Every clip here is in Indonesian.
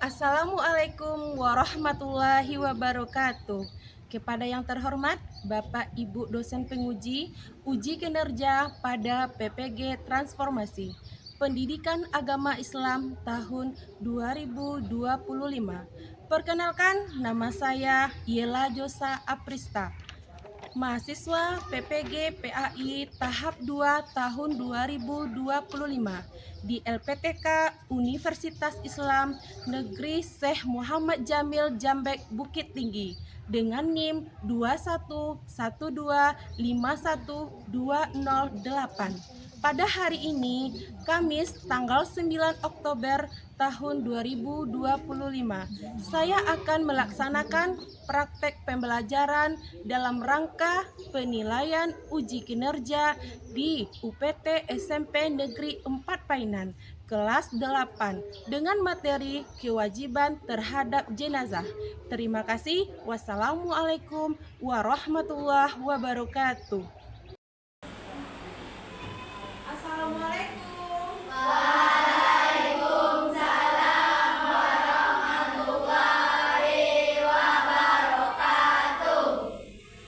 Assalamualaikum warahmatullahi wabarakatuh. Kepada yang terhormat Bapak Ibu dosen penguji uji kinerja pada PPG Transformasi Pendidikan Agama Islam tahun 2025. Perkenalkan, nama saya Yela Josa Aprista, mahasiswa PPG PAI tahap 2 tahun 2025 di LPTK Universitas Islam Negeri Syekh Muhammad Jamil Jambek Bukit Tinggi dengan NIM 211251208. Pada hari ini, Kamis tanggal 9 Oktober tahun 2025, saya akan melaksanakan praktek pembelajaran dalam rangka penilaian uji kinerja di UPT SMP Negeri 4 Painan, kelas 8, dengan materi kewajiban terhadap jenazah. Terima kasih. Wassalamualaikum warahmatullahi wabarakatuh. Assalamualaikum.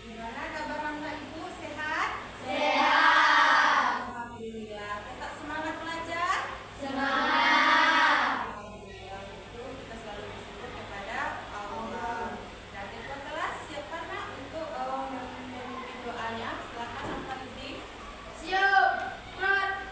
Gimana kabar anak ibu? Sehat? Alhamdulillah. Tetap semangat belajar? Alhamdulillah, itu kita selalu bersyukur kepada Allah. Dan ketua kelas siapa nak untuk memimpin doanya? Silakan angkat isi. Ucapkan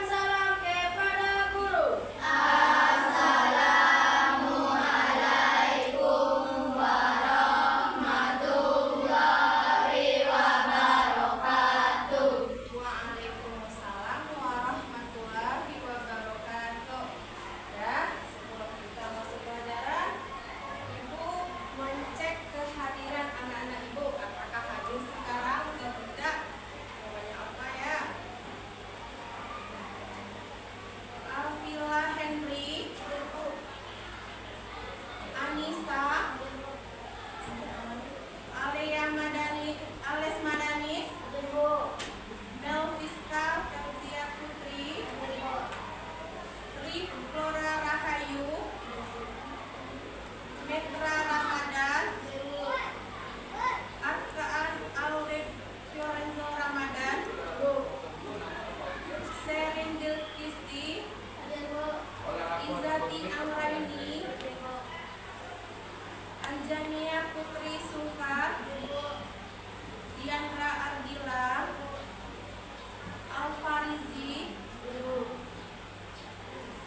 salam kepada guru. Waalaikumsalam warahmatullahi wabarakatuh. Ya, sebelum kita masuk pelajaran, Ibu mencek kehadiran anak-anak Ibu. Apakah hadir sekarang atau tidak? Jawabannya apa ya? Alvila Henry, Anissa, Ales Madanis, Melviska Felsia Putri, Rif Flora Rahayu, Metra Ramadan, Arkaan Alde Fiorenzo Ramadan, Serindil Kisti, Izati Amraini, Anjania Putri Sungkar, Diandra Ardila, Alfarizi,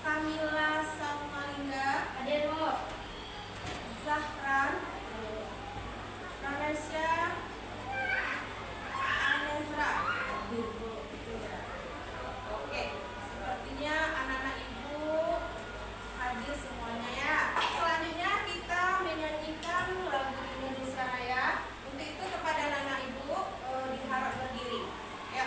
Kamila Salmalinda, Zahran, Malaysia, Anesra. Oke, sepertinya anak-anak Ibu hadir semuanya ya. Selanjutnya kita menyanyikan lagu Indonesia Raya. Untuk itu kepada anak-anak Ibu diharap berdiri. Ya.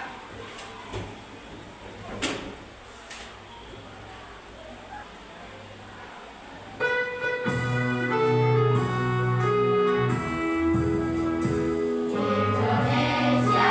Indonesia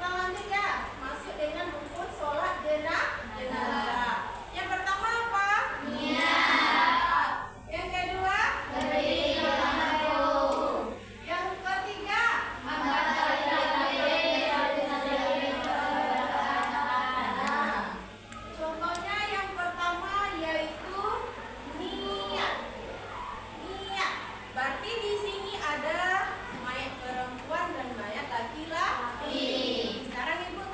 kita lanjut ya. Masuk dengan rukun sholat jenazah. Yang pertama apa? Niat. Yang kedua? Beri makhluk. Yang ketiga? Angkat Contohnya yang pertama yaitu niat. Niat. Berarti di sini ada mayat perempuan dan mayat laki-laki. Sekarang Ibu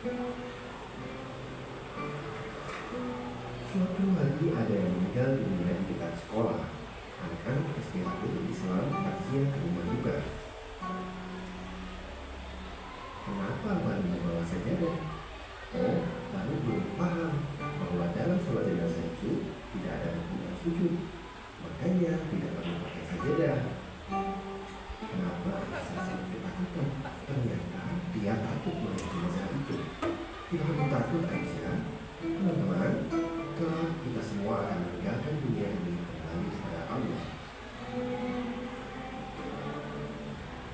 Suatu hari ada yang meninggal dunia di dekat sekolah. Anak-anak SDAP Islam takziah ke rumah duka. Kenapa baru membawa sajadah? Oh, baru belum paham bahwa dalam sholat jenazah itu tidak ada rukun sujud, makanya tidak perlu pakai sajadah. Kenapa saya sangat ketakutan? Ternyata dia takut melihat jenazah itu. Tidak perlu takut, Aisyah. Teman-teman, kelak kita semua akan meninggalkan dunia ini kembali kepada Allah.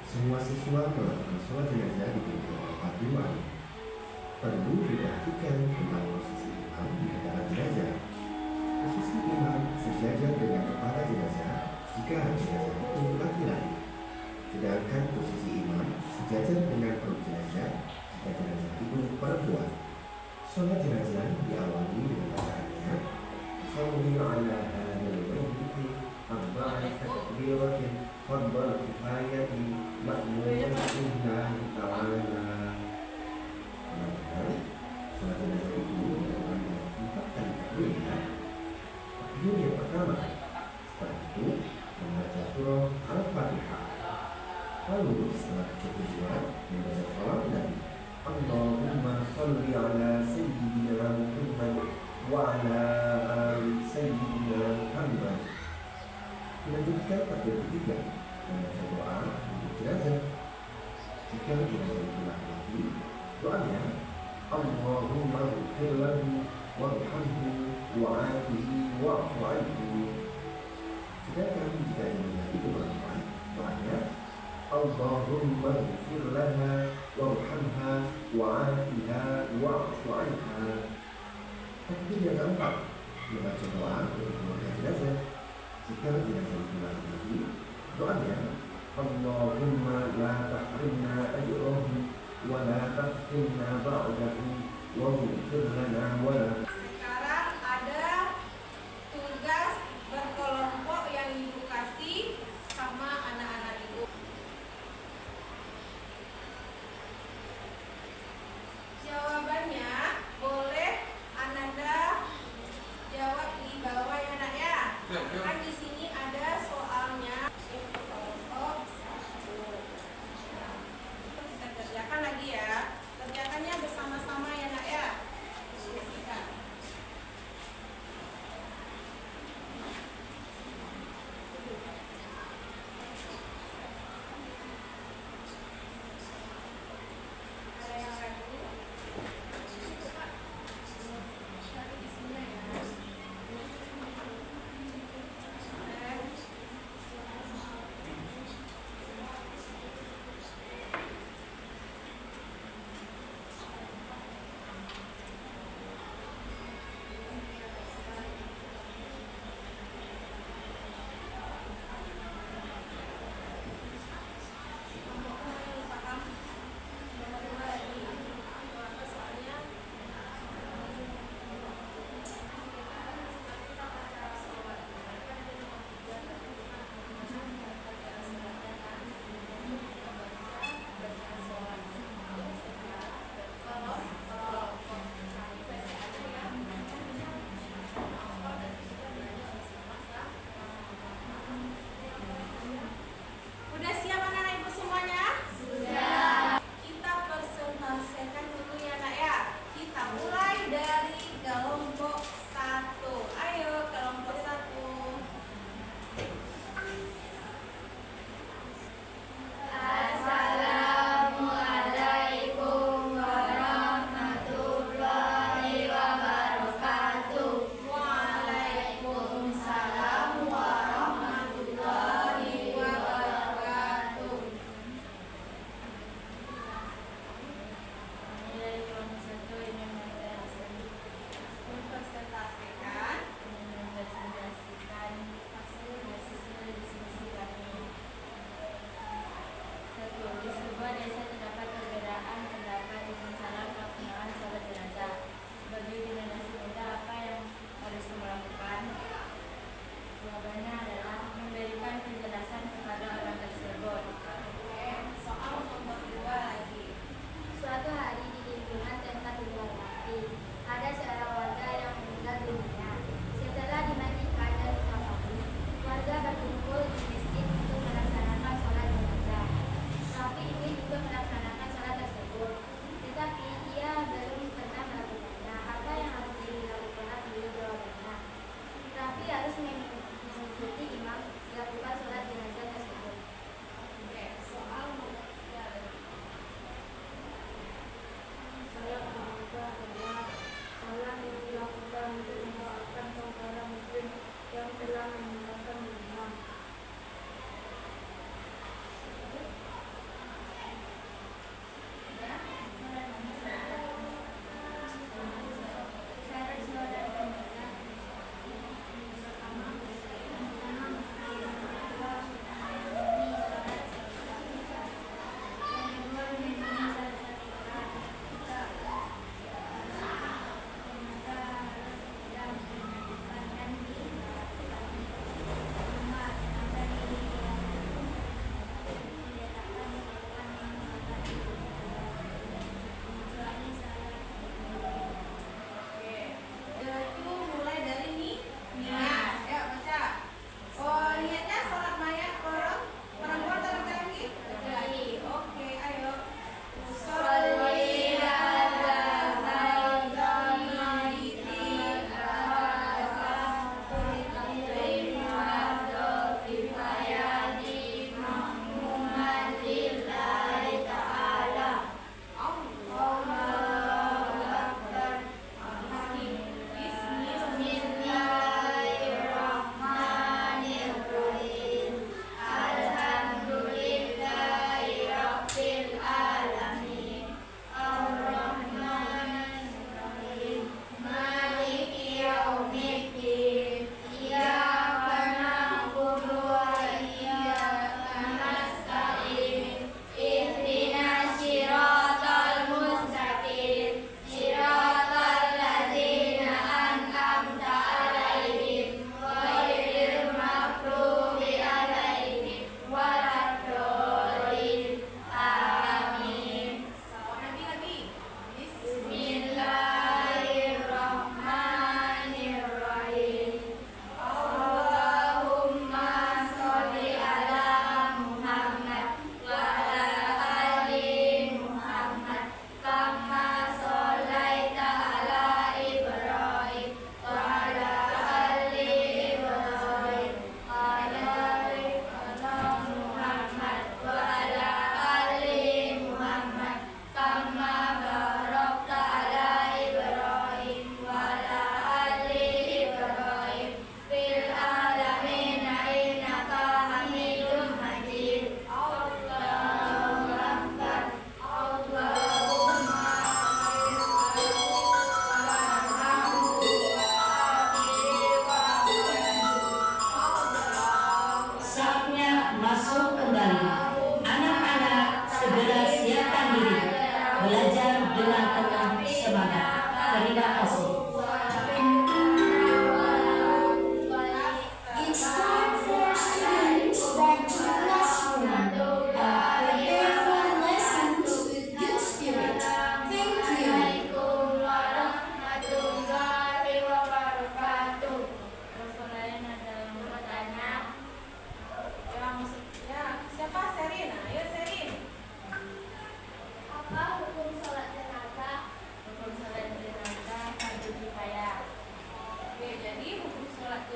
Semua siswa melakukan sholat jenazah dipimpin oleh Pak Imam. Perlu diperhatikan tentang posisi imam di hadapan jenazah. Posisi imam sejajar dengan kepala jenazah jika jenazah itu laki-laki. Sedangkan posisi imam sejajar dengan perut jenazah jika jenazah itu perempuan. Sholat jenazah diawali dengan bacaannya Sholli ala hadal mayyiti arba'ata takbiratin fardal kifayati ma'munatin lillahi ta'ala. Sholat jenazah itu dilakukan dengan 4 kali takbir. Takbir yang pertama, setelah itu membaca surah Al-Fatihah. Lalu setelah kedua membaca salam Nabi Allahumma sholli ala sayyidina Muhammad wa ala ali sayyidina Muhammad. Dilanjutkan takbir ketiga membaca doa untuk jenazah. Jika jenazah itu laki-laki, doanya Allahumma ighfir lahu warhamhu wa'afihi wa'fu anhu. Sedangkan jika jenazah itu perempuan, doanya Allahumma ighfir laha warhamha wa'afiha wa'fu anha. Takbir yang keempat membaca doa untuk keluarga jenazah. Jika jenazah itu laki-laki, doanya Allahumma la tahrimna ajrahu wa la taftinna ba'dahu wa ighfir lana wa la. Sekarang ada tugas berkelompok yang ibu kasih sama anak-anak ibu. Jawabannya boleh Ananda jawab di bawah ya nak ya. Kan di sini ada soalnya. Kelompok 1. Kita kerjakan lagi ya. Kerjakannya bersama-sama ya nak ya. Diskusikan.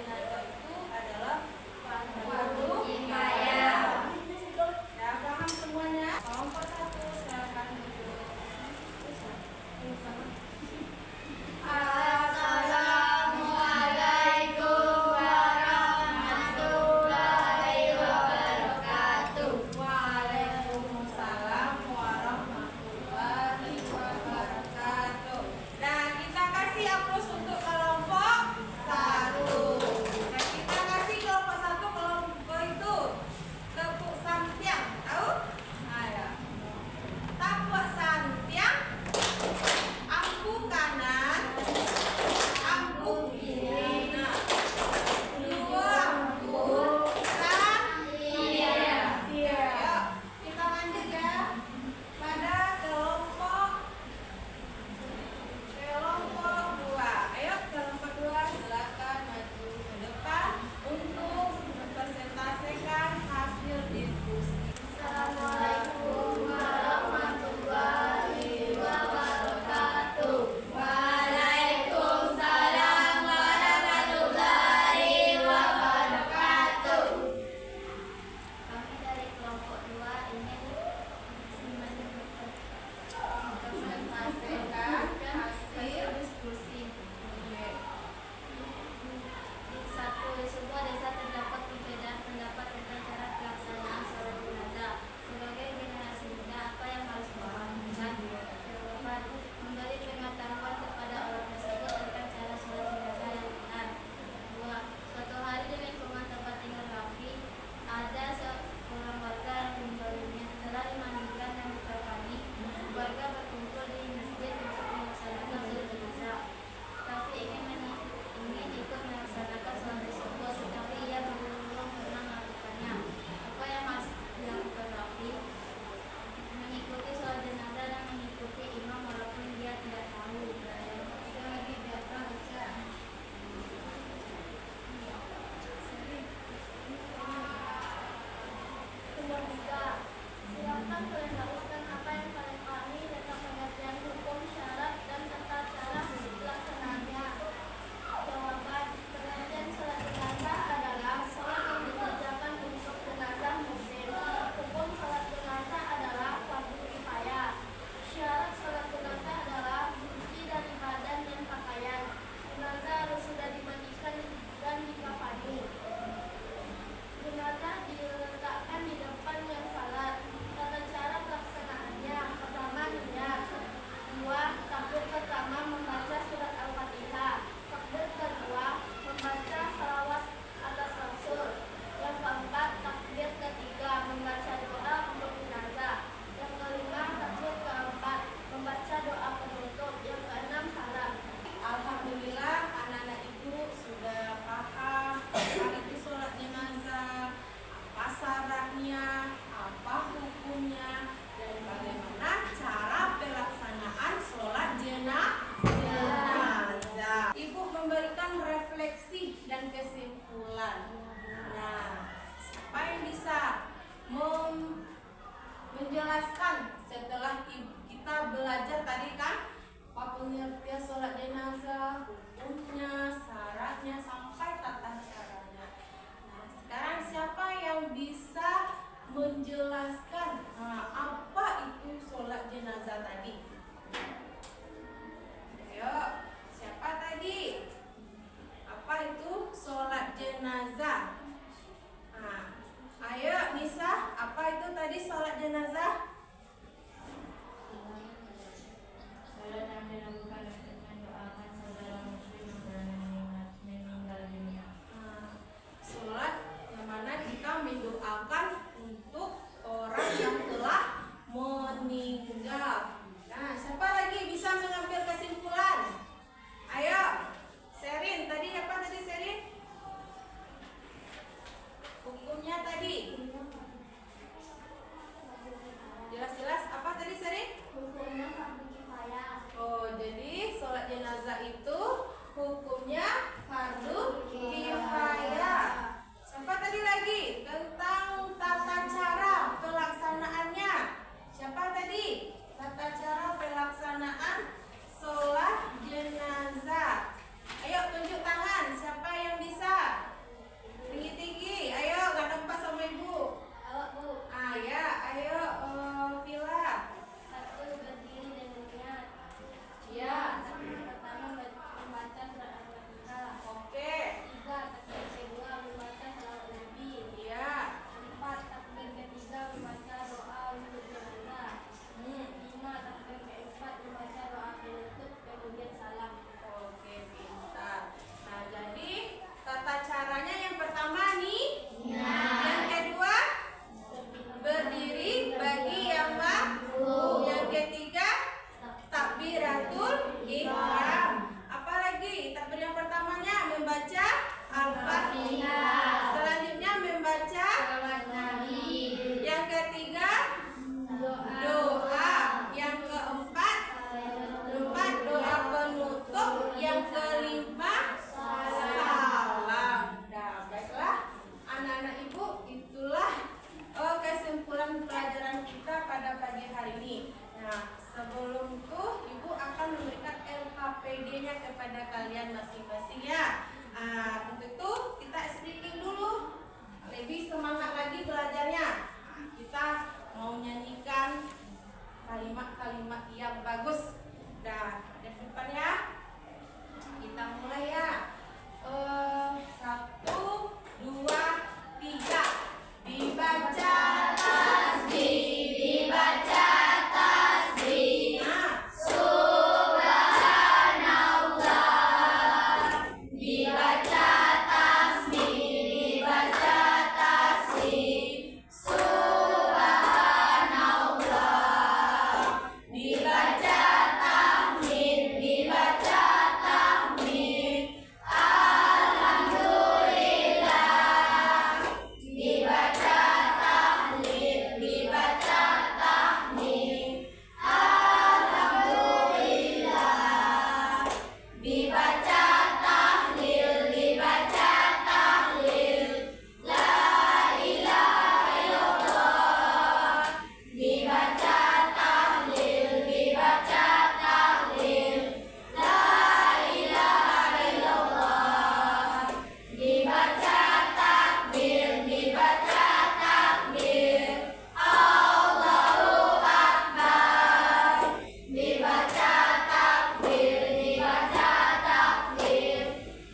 jenazah itu adalah fardu kifayah. Ya, paham semuanya? Kelompok 1 silakan duduk. Assalamualaikum warahmatullahi wabarakatuh. Waalaikumsalam warahmatullahi wabarakatuh. Nah, kita kasih aplaus untuk kelompok 1. yang bagus. Nah, ada di depan ya. Kita mulai ya. 1, 2, 3. Dibaca tasbih, Dibaca tasbih. nah, Subhanallah. Dibaca tasbih. Dibaca tasbih. Subhanallah. Dibaca tahmid. Dibaca tahmid. Alhamdulillah. Dibaca tahlil. Dibaca tahmid. Alhamdulillah. Dibaca tahlil. Dibaca tahlil. La ilaha illallah. Dibaca tahlil. Dibaca tahlil. La ilaha illallah. Dibaca takbir. Dibaca takbir. Allahu Akbar. Dibaca takbir. Dibaca takbir.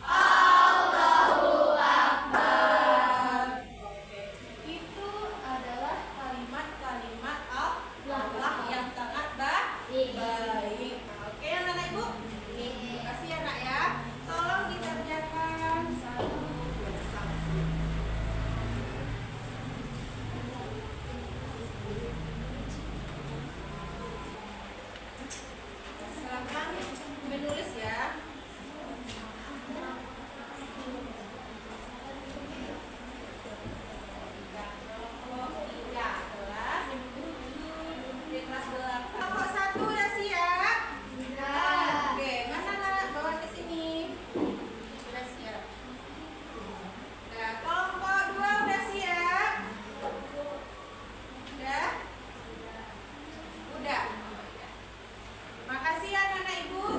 Allahu Akbar. oke. Itu adalah kalimat-kalimat Allah yang sangat baik. Nah, oke anak-anak ibu. Terima kasih ya nak ya. Tolong dikerjakan 1, 2, 1. Silakan menulis ya. Kelompok 3 kelas di kelas 8. Kelompok 1 udah siap? Oke, mana nak bawa ke sini? Sudah siap. Nah, kelompok 2 udah siap? Udah? Udah. Makasih ya anak-anak ibu.